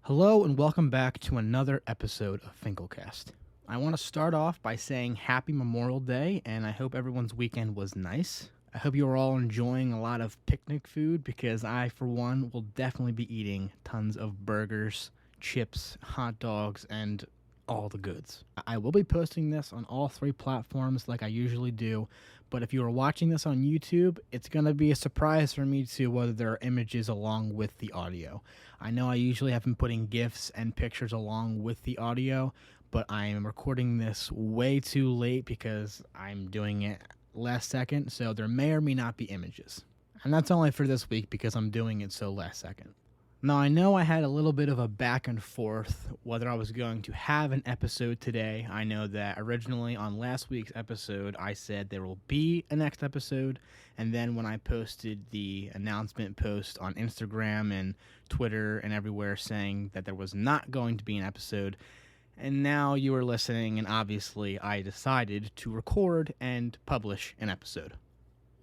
Hello and welcome back to another episode of Finklecast. I want to start off by saying Happy Memorial Day, and I hope everyone's weekend was nice. I hope you are all enjoying a lot of picnic food because I, for one, will definitely be eating tons of burgers, chips, hot dogs, and all the goods. I will be posting this on all three platforms like I usually do, but if you are watching this on YouTube, it's going to be a surprise for me too whether there are images along with the audio. I know I usually have been putting gifs and pictures along with the audio, but I am recording this way too late because I'm doing it last second, so there may or may not be images. And that's only for this week because I'm doing it so last second. Now, I know I had a little bit of a back and forth whether I was going to have an episode today. I know that originally on last week's episode, I said there will be a next episode. And then when I posted the announcement post on Instagram and Twitter and everywhere saying that there was not going to be an episode, and now you are listening, and obviously I decided to record and publish an episode.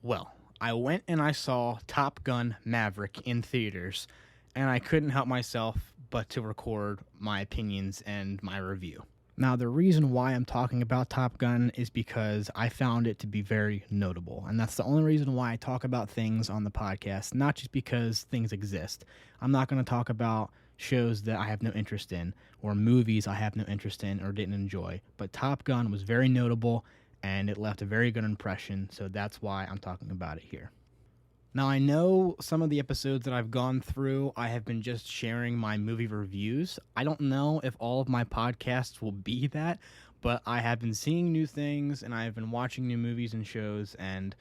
Well, I went and I saw Top Gun Maverick in theaters, and I couldn't help myself but to record my opinions and my review. Now, the reason why I'm talking about Top Gun is because I found it to be very notable, and that's the only reason why I talk about things on the podcast, not just because things exist. I'm not going to talk about shows that I have no interest in or movies I have no interest in or didn't enjoy, but Top Gun was very notable, and it left a very good impression, so that's why I'm talking about it here. Now, I know some of the episodes that I've gone through, I have been just sharing my movie reviews. I don't know if all of my podcasts will be that, but I have been seeing new things, and I have been watching new movies and shows, and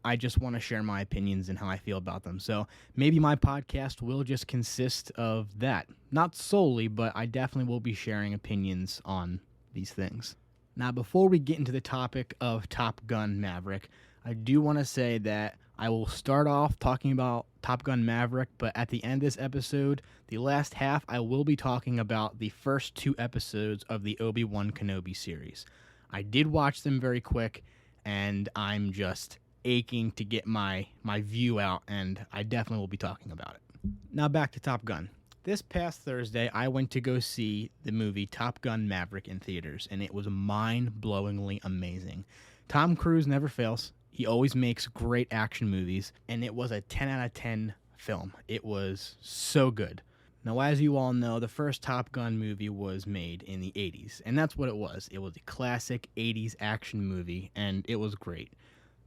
I just want to share my opinions and how I feel about them. So maybe my podcast will just consist of that. Not solely, but I definitely will be sharing opinions on these things. Now, before we get into the topic of Top Gun Maverick, I do want to say that I will start off talking about Top Gun Maverick, but at the end of this episode, the last half, I will be talking about the first two episodes of the Obi-Wan Kenobi series. I did watch them very quick, and I'm just aching to get my view out, and I definitely will be talking about it. Now back to Top Gun. This past Thursday, I went to go see the movie Top Gun Maverick in theaters, and it was mind-blowingly amazing. Tom Cruise never fails. He always makes great action movies, and it was a 10 out of 10 film. It was so good. Now, as you all know, the first Top Gun movie was made in the 80s, and that's what it was. It was a classic 80s action movie, and it was great.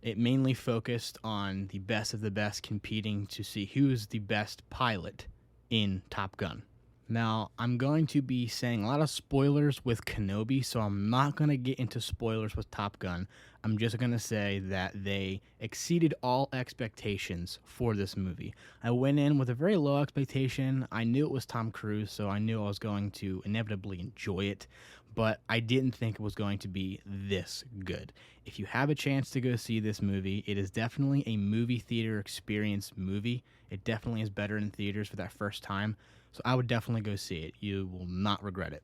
It mainly focused on the best of the best competing to see who's the best pilot in Top Gun. Now, I'm going to be saying a lot of spoilers with Kenobi, so I'm not going to get into spoilers with Top Gun. I'm just going to say that they exceeded all expectations for this movie. I went in with a very low expectation. I knew it was Tom Cruise, so I knew I was going to inevitably enjoy it, but I didn't think it was going to be this good. If you have a chance to go see this movie, it is definitely a movie theater experience movie. It definitely is better in theaters for that first time. So I would definitely go see it. You will not regret it.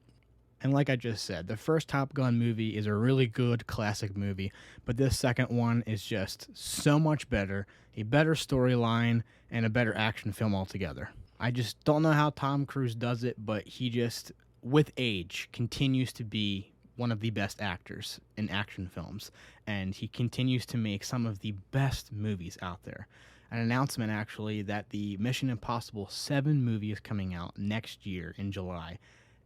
And like I just said, the first Top Gun movie is a really good classic movie, but this second one is just so much better, a better storyline, and a better action film altogether. I just don't know how Tom Cruise does it, but he just, with age, continues to be one of the best actors in action films, and he continues to make some of the best movies out there. An announcement, actually, that the Mission Impossible 7 movie is coming out next year in July,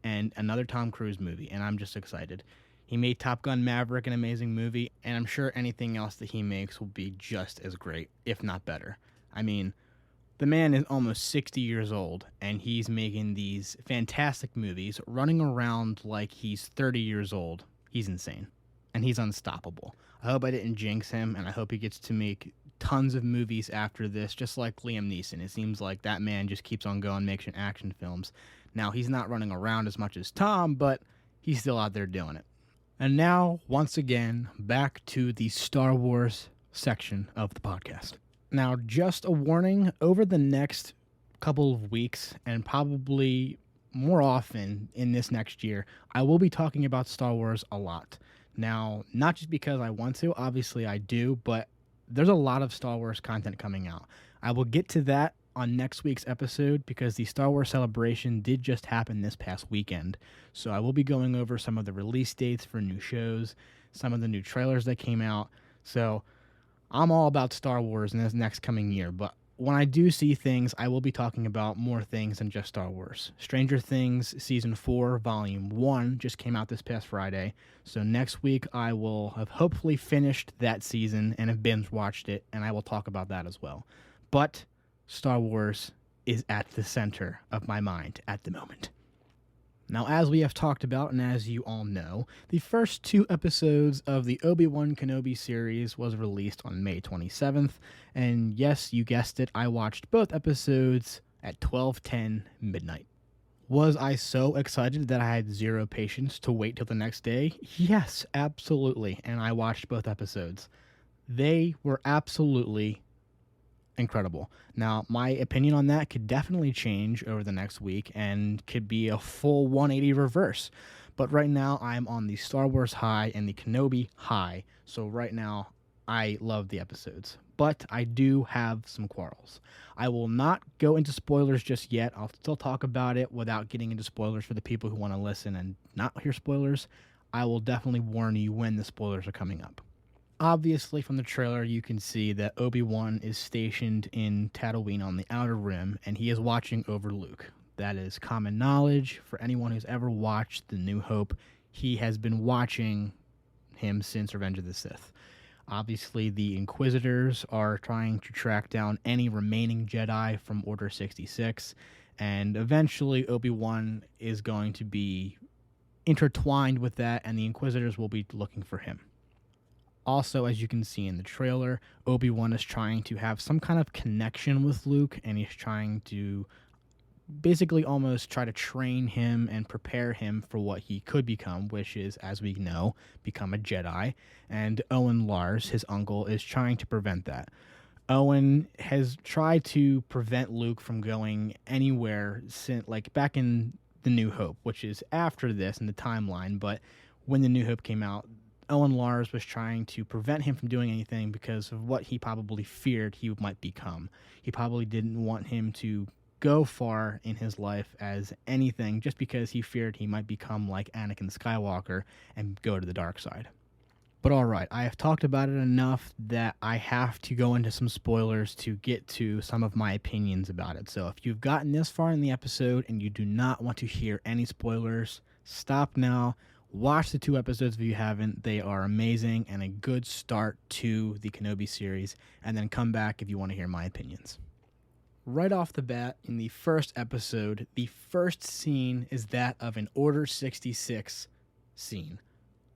and another Tom Cruise movie, and I'm just excited. He made Top Gun Maverick an amazing movie, and I'm sure anything else that he makes will be just as great, if not better. I mean, the man is almost 60 years old, and he's making these fantastic movies, running around like he's 30 years old. He's insane, and he's unstoppable. I hope I didn't jinx him, and I hope he gets to make tons of movies after this, just like Liam Neeson. It seems like that man just keeps on going, making action films. Now, he's not running around as much as Tom, but he's still out there doing it. And now, once again, back to the Star Wars section of the podcast. Now, just a warning, over the next couple of weeks, and probably more often in this next year, I will be talking about Star Wars a lot. Now, not just because I want to, obviously I do, but there's a lot of Star Wars content coming out. I will get to that on next week's episode because the Star Wars Celebration did just happen this past weekend. So I will be going over some of the release dates for new shows, some of the new trailers that came out. So I'm all about Star Wars in this next coming year, but when I do see things, I will be talking about more things than just Star Wars. Stranger Things Season 4, Volume 1 just came out this past Friday. So next week I will have hopefully finished that season and have binge watched it, and I will talk about that as well. But Star Wars is at the center of my mind at the moment. Now, as we have talked about, and as you all know, the first 2 episodes of the Obi-Wan Kenobi series was released on May 27th, and yes, you guessed it, I watched both episodes at 12:10 midnight. Was I so excited that I had zero patience to wait till the next day? Yes, absolutely, and I watched both episodes. They were absolutely incredible. Now, my opinion on that could definitely change over the next week and could be a full 180 reverse. But right now, I'm on the Star Wars high and the Kenobi high. So right now, I love the episodes. But I do have some quarrels. I will not go into spoilers just yet. I'll still talk about it without getting into spoilers for the people who want to listen and not hear spoilers. I will definitely warn you when the spoilers are coming up. Obviously, from the trailer, you can see that Obi-Wan is stationed in Tatooine on the Outer Rim, and he is watching over Luke. That is common knowledge for anyone who's ever watched The New Hope. He has been watching him since Revenge of the Sith. Obviously, the Inquisitors are trying to track down any remaining Jedi from Order 66, and eventually Obi-Wan is going to be intertwined with that, and the Inquisitors will be looking for him. Also, as you can see in the trailer, Obi-Wan is trying to have some kind of connection with Luke, and he's trying to basically almost try to train him and prepare him for what he could become, which is, as we know, become a Jedi. And Owen Lars, his uncle, is trying to prevent that. Owen has tried to prevent Luke from going anywhere since, like, back in The New Hope, which is after this in the timeline, but when The New Hope came out, Owen Lars was trying to prevent him from doing anything because of what he probably feared he might become. He probably didn't want him to go far in his life as anything just because he feared he might become like Anakin Skywalker and go to the dark side. But alright, I have talked about it enough that I have to go into some spoilers to get to some of my opinions about it. So if you've gotten this far in the episode and you do not want to hear any spoilers, stop now. Watch the 2 episodes if you haven't. They are amazing and a good start to the Kenobi series, and then come back if you want to hear my opinions. Right off the bat, in the first episode, the first scene is that of an Order 66 scene.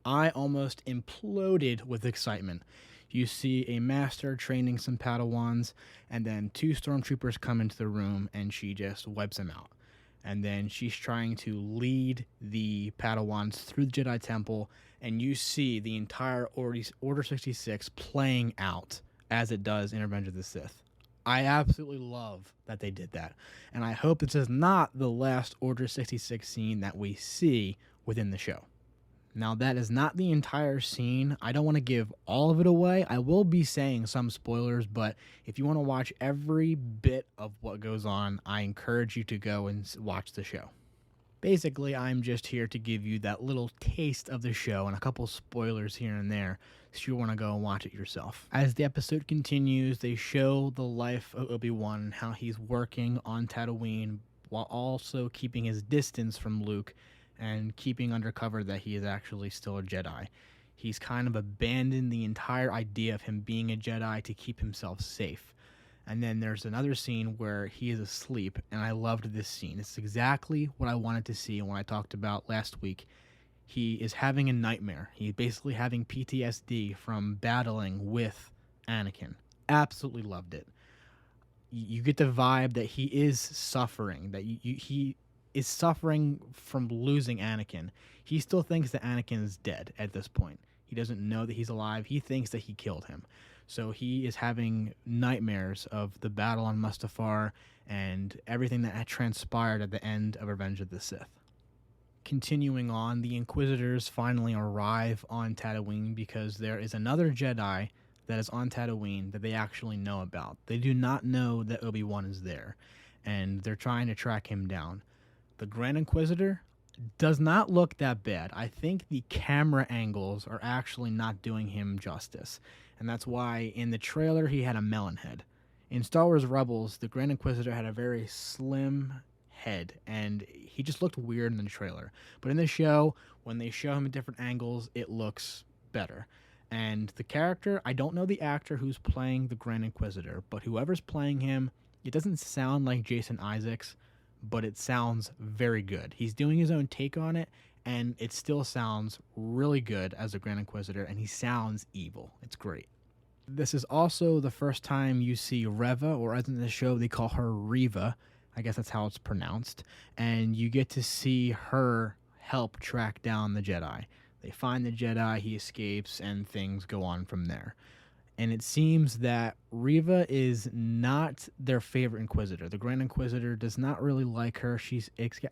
I almost imploded with excitement. You see a master training some Padawans, and then 2 stormtroopers come into the room, and she just wipes them out. And then she's trying to lead the Padawans through the Jedi Temple, and you see the entire Order 66 playing out as it does in Revenge of the Sith. I absolutely love that they did that, and I hope this is not the last Order 66 scene that we see within the show. Now, that is not the entire scene. I don't want to give all of it away. I will be saying some spoilers, but if you want to watch every bit of what goes on, I encourage you to go and watch the show. Basically, I'm just here to give you that little taste of the show and a couple spoilers here and there, so you want to go and watch it yourself. As the episode continues, they show the life of Obi-Wan and how he's working on Tatooine while also keeping his distance from Luke and keeping undercover that he is actually still a Jedi. He's kind of abandoned the entire idea of him being a Jedi to keep himself safe. And then there's another scene where he is asleep, and I loved this scene. It's exactly what I wanted to see when I talked about last week. He is having a nightmare. He's basically having PTSD from battling with Anakin. Absolutely loved it. You get the vibe that he is suffering, that he is suffering from losing Anakin. He still thinks that Anakin is dead at this point. He doesn't know that he's alive. He thinks that he killed him. So he is having nightmares of the battle on Mustafar and everything that had transpired at the end of Revenge of the Sith. Continuing on, the Inquisitors finally arrive on Tatooine because there is another Jedi that is on Tatooine that they actually know about. They do not know that Obi-Wan is there, and they're trying to track him down. The Grand Inquisitor does not look that bad. I think the camera angles are actually not doing him justice, and that's why in the trailer he had a melon head. In Star Wars Rebels, the Grand Inquisitor had a very slim head, and he just looked weird in the trailer. But in the show, when they show him at different angles, it looks better. And the character, I don't know the actor who's playing the Grand Inquisitor, but whoever's playing him, it doesn't sound like Jason Isaacs, but it sounds very good. He's doing his own take on it, and it still sounds really good as the Grand Inquisitor, and he sounds evil. It's great. This is also the first time you see Reva, or as in the show they call her Reva, I guess that's how it's pronounced, and you get to see her help track down the Jedi. They find the Jedi, he escapes, and things go on from there. And it seems that Reva is not their favorite Inquisitor. The Grand Inquisitor does not really like her.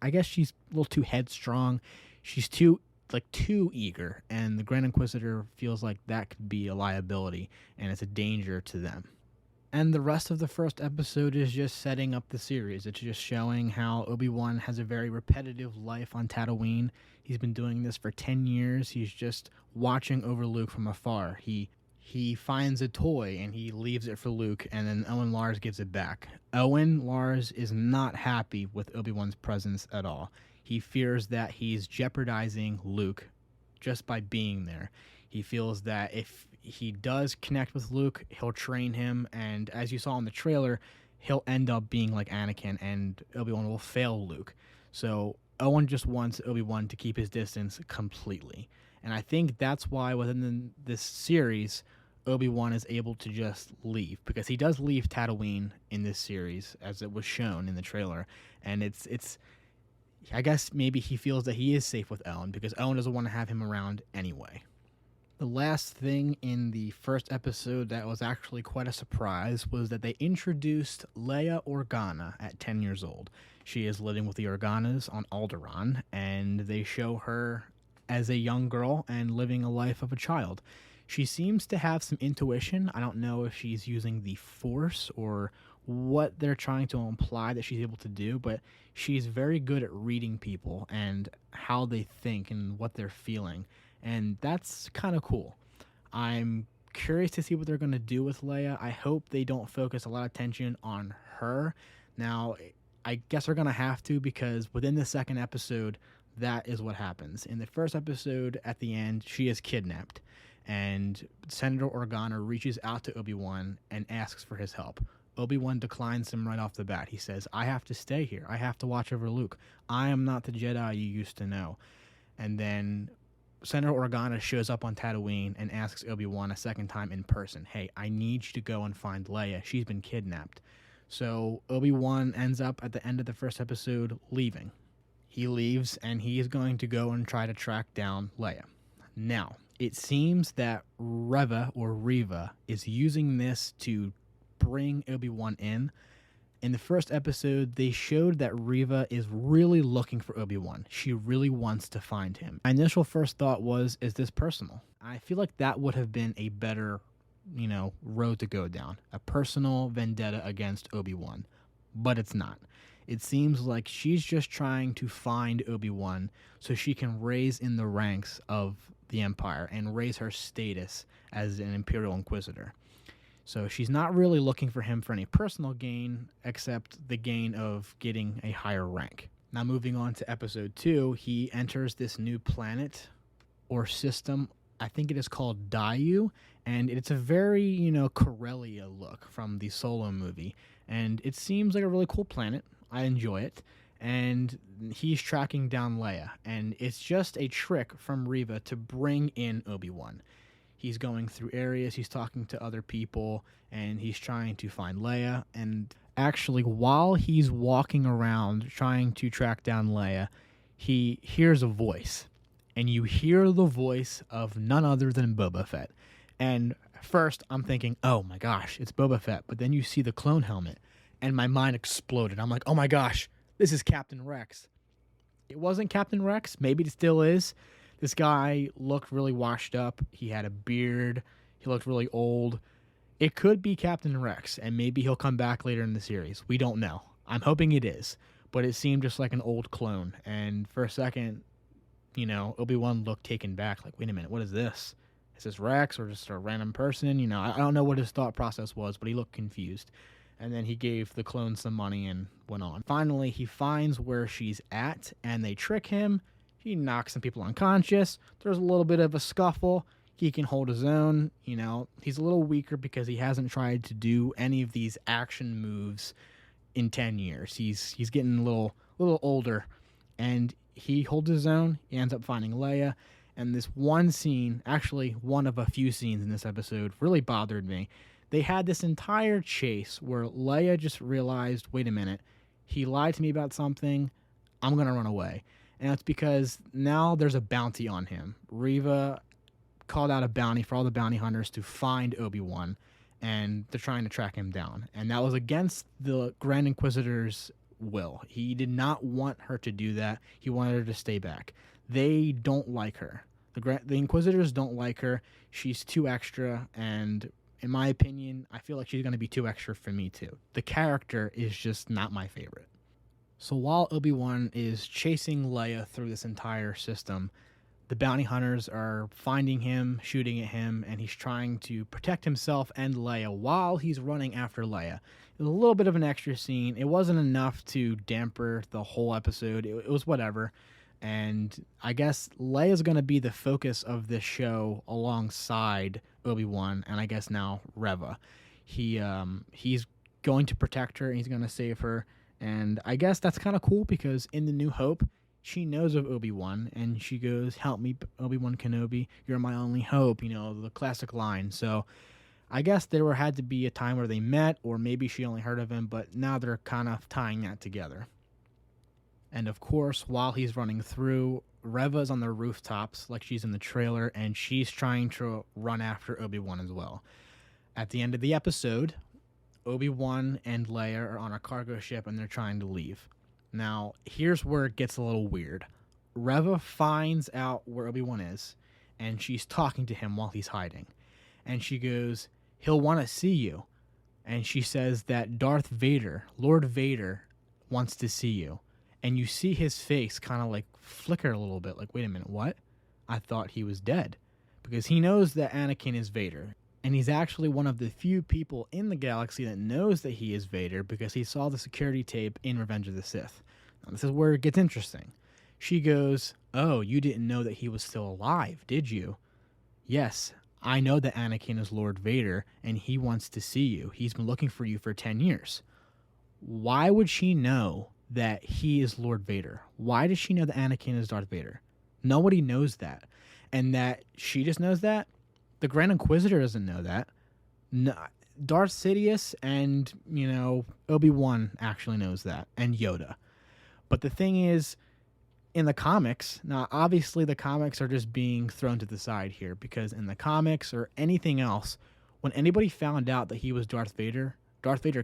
I guess she's a little too headstrong. She's too eager, and the Grand Inquisitor feels like that could be a liability, and it's a danger to them. And the rest of the first episode is just setting up the series. It's just showing how Obi-Wan has a very repetitive life on Tatooine. He's been doing this for 10 years. He's just watching over Luke from afar. He finds a toy and he leaves it for Luke, and then Owen Lars gives it back. Owen Lars is not happy with Obi-Wan's presence at all. He fears that he's jeopardizing Luke just by being there. He feels that if he does connect with Luke, he'll train him, and as you saw in the trailer, he'll end up being like Anakin, and Obi-Wan will fail Luke. So Owen just wants Obi-Wan to keep his distance completely. And I think that's why within this series, Obi-Wan is able to just leave, because he does leave Tatooine in this series, as it was shown in the trailer. And it's I guess maybe he feels that he is safe with Owen, because Owen doesn't want to have him around anyway. The last thing in the first episode that was actually quite a surprise was that they introduced Leia Organa at 10 years old. She is living with the Organas on Alderaan, and they show her as a young girl and living a life of a child. She seems to have some intuition. I don't know if she's using the Force or what they're trying to imply that she's able to do, but she's very good at reading people and how they think and what they're feeling, and that's kind of cool. I'm curious to see what they're going to do with Leia. I hope they don't focus a lot of attention on her. Now, I guess they're going to have to, because within the second episode, that is what happens. In the first episode, at the end, she is kidnapped, and Senator Organa reaches out to Obi-Wan and asks for his help. Obi-Wan declines him right off the bat. He says, I have to stay here. I have to watch over Luke. I am not the Jedi you used to know. And then Senator Organa shows up on Tatooine and asks Obi-Wan a second time in person, hey, I need you to go and find Leia. She's been kidnapped. So Obi-Wan ends up at the end of the first episode leaving. He leaves, and he is going to go and try to track down Leia. Now, it seems that Reva is using this to bring Obi-Wan in. In the first episode, they showed that Reva is really looking for Obi-Wan. She really wants to find him. My initial first thought was, is this personal? I feel like that would have been a better, road to go down. A personal vendetta against Obi-Wan. But it's not. It seems like she's just trying to find Obi-Wan so she can raise in the ranks of the Empire and raise her status as an Imperial Inquisitor. So she's not really looking for him for any personal gain, except the gain of getting a higher rank. Now moving on to episode 2, he enters this new planet or system. I think it is called Dayu, and it's a very, Corellia look from the Solo movie. And it seems like a really cool planet. I enjoy it. And he's tracking down Leia, and it's just a trick from Reva to bring in Obi-Wan. He's going through areas, he's talking to other people, and he's trying to find Leia. And actually, while he's walking around trying to track down Leia, he hears a voice. And you hear the voice of none other than Boba Fett. And first, I'm thinking, oh my gosh, it's Boba Fett. But then you see the clone helmet, and my mind exploded. I'm like, oh my gosh, this is Captain Rex. It wasn't Captain Rex. Maybe it still is. This guy looked really washed up. He had a beard. He looked really old. It could be Captain Rex, and maybe he'll come back later in the series. We don't know. I'm hoping it is, but it seemed just like an old clone. And for a second, Obi-Wan looked taken back, like, wait a minute, what is this? Is this Rex or just a random person? I don't know what his thought process was, but he looked confused. And then he gave the clone some money and went on. Finally, he finds where she's at, and they trick him. He knocks some people unconscious. There's a little bit of a scuffle. He can hold his own. He's a little weaker because he hasn't tried to do any of these action moves in 10 years. He's getting a little older, and he holds his own. He ends up finding Leia. And this one scene, actually one of a few scenes in this episode, really bothered me. They had this entire chase where Leia just realized, wait a minute, he lied to me about something, I'm going to run away. And that's because now there's a bounty on him. Reva called out a bounty for all the bounty hunters to find Obi-Wan, and they're trying to track him down. And that was against the Grand Inquisitor's will. He did not want her to do that. He wanted her to stay back. They don't like her. The Inquisitors don't like her. She's too extra, and in my opinion, I feel like she's going to be too extra for me too. The character is just not my favorite. So while Obi-Wan is chasing Leia through this entire system, the bounty hunters are finding him, shooting at him, and he's trying to protect himself and Leia while he's running after Leia. It was a little bit of an extra scene. It wasn't enough to damper the whole episode. It was whatever. And I guess Leia's going to be the focus of this show alongside Obi-Wan and I guess now Reva. He's going to protect her and he's going to save her. And I guess that's kind of cool because in The New Hope, she knows of Obi-Wan and she goes, "Help me, Obi-Wan Kenobi. You're my only hope," the classic line. So I guess there had to be a time where they met, or maybe she only heard of him, but now they're kind of tying that together. And of course, while he's running through, Reva's on the rooftops like she's in the trailer, and she's trying to run after Obi-Wan as well. At the end of the episode, Obi-Wan and Leia are on a cargo ship, and they're trying to leave. Now, here's where it gets a little weird. Reva finds out where Obi-Wan is, and she's talking to him while he's hiding. And she goes, "He'll want to see you." And she says that Darth Vader, Lord Vader, wants to see you. And you see his face kind of like flicker a little bit, like, wait a minute, what? I thought he was dead. Because he knows that Anakin is Vader. And he's actually one of the few people in the galaxy that knows that he is Vader because he saw the security tape in Revenge of the Sith. Now, this is where it gets interesting. She goes, "Oh, you didn't know that he was still alive, did you?" "Yes, I know that Anakin is Lord Vader, and he wants to see you. He's been looking for you for 10 years. Why would she know that he is Lord Vader? Why does she know that Anakin is Darth Vader? Nobody knows that. And that she just knows that? The Grand Inquisitor doesn't know that. No, Darth Sidious and, Obi-Wan actually knows that, and Yoda. But the thing is, in the comics, now obviously the comics are just being thrown to the side here, because in the comics or anything else, when anybody found out that he was Darth Vader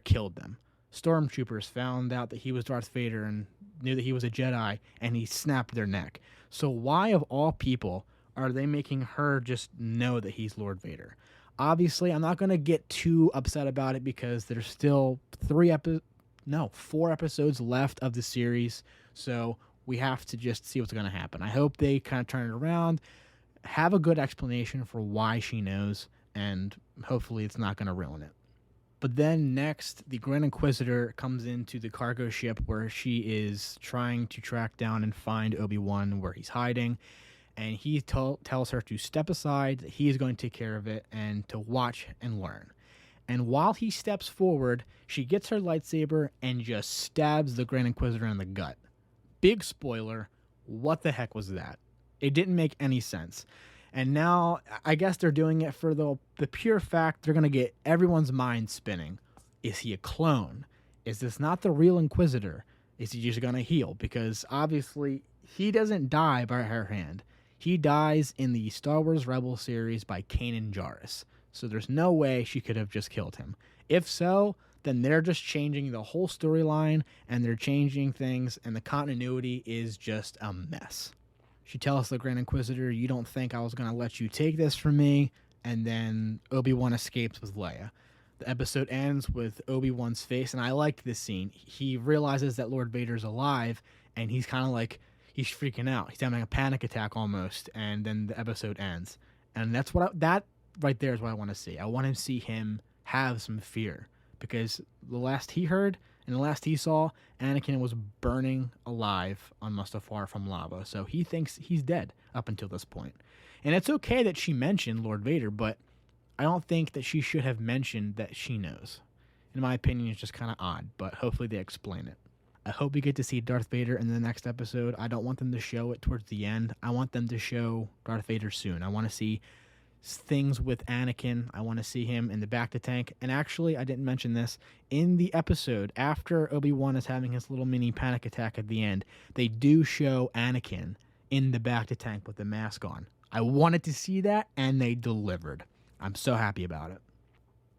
killed them. Stormtroopers found out that he was Darth Vader and knew that he was a Jedi, and he snapped their neck. So why, of all people, are they making her just know that he's Lord Vader? Obviously, I'm not going to get too upset about it because there's still 4 episodes left of the series, so we have to just see what's going to happen. I hope they kind of turn it around, have a good explanation for why she knows, and hopefully it's not going to ruin it. But then next, the Grand Inquisitor comes into the cargo ship where she is trying to track down and find Obi-Wan where he's hiding. And he tells her to step aside, that he is going to take care of it, and to watch and learn. And while he steps forward, she gets her lightsaber and just stabs the Grand Inquisitor in the gut. Big spoiler, what the heck was that? It didn't make any sense. And now, I guess they're doing it for the pure fact they're going to get everyone's mind spinning. Is he a clone? Is this not the real Inquisitor? Is he just going to heal? Because obviously, he doesn't die by her hand. He dies in the Star Wars Rebels series by Kanan Jarrus. So there's no way she could have just killed him. If so, then they're just changing the whole storyline, and they're changing things, and the continuity is just a mess. She tells the Grand Inquisitor, "You don't think I was going to let you take this from me?" and then Obi-Wan escapes with Leia. The episode ends with Obi-Wan's face, and I liked this scene. He realizes that Lord Vader's alive, and he's kind of like, he's freaking out. He's having a panic attack almost, and then the episode ends. And that's that right there is what I want to see. I want to see him have some fear, because the last he heard and the last he saw, Anakin was burning alive on Mustafar from lava. So he thinks he's dead up until this point. And it's okay that she mentioned Lord Vader, but I don't think that she should have mentioned that she knows. In my opinion, it's just kind of odd, but hopefully they explain it. I hope we get to see Darth Vader in the next episode. I don't want them to show it towards the end. I want them to show Darth Vader soon. I want to see things with Anakin. I want to see him in the bacta tank. And actually, I didn't mention this, in the episode after Obi-Wan is having his little mini panic attack at the end, they do show Anakin in the bacta tank with the mask on. I wanted to see that, and they delivered. I'm so happy about it.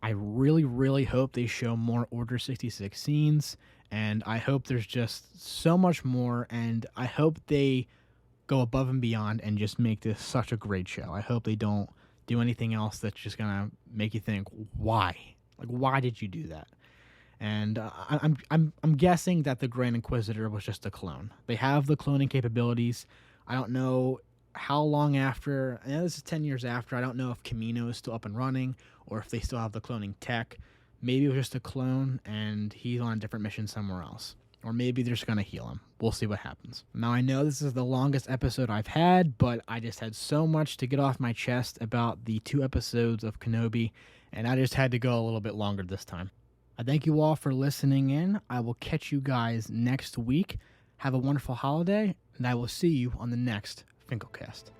I really, really hope they show more Order 66 scenes, and I hope there's just so much more, and I hope they go above and beyond and just make this such a great show. I hope they don't do anything else that's just gonna make you think, why? Like, why did you do that? And I'm guessing that the Grand Inquisitor was just a clone. They have the cloning capabilities. I don't know how long after. I know this is 10 years after. I don't know if Kamino is still up and running or if they still have the cloning tech. Maybe it was just a clone and he's on a different mission somewhere else. Or maybe they're just going to heal him. We'll see what happens. Now, I know this is the longest episode I've had, but I just had so much to get off my chest about the 2 episodes of Kenobi, and I just had to go a little bit longer this time. I thank you all for listening in. I will catch you guys next week. Have a wonderful holiday, and I will see you on the next Finklecast.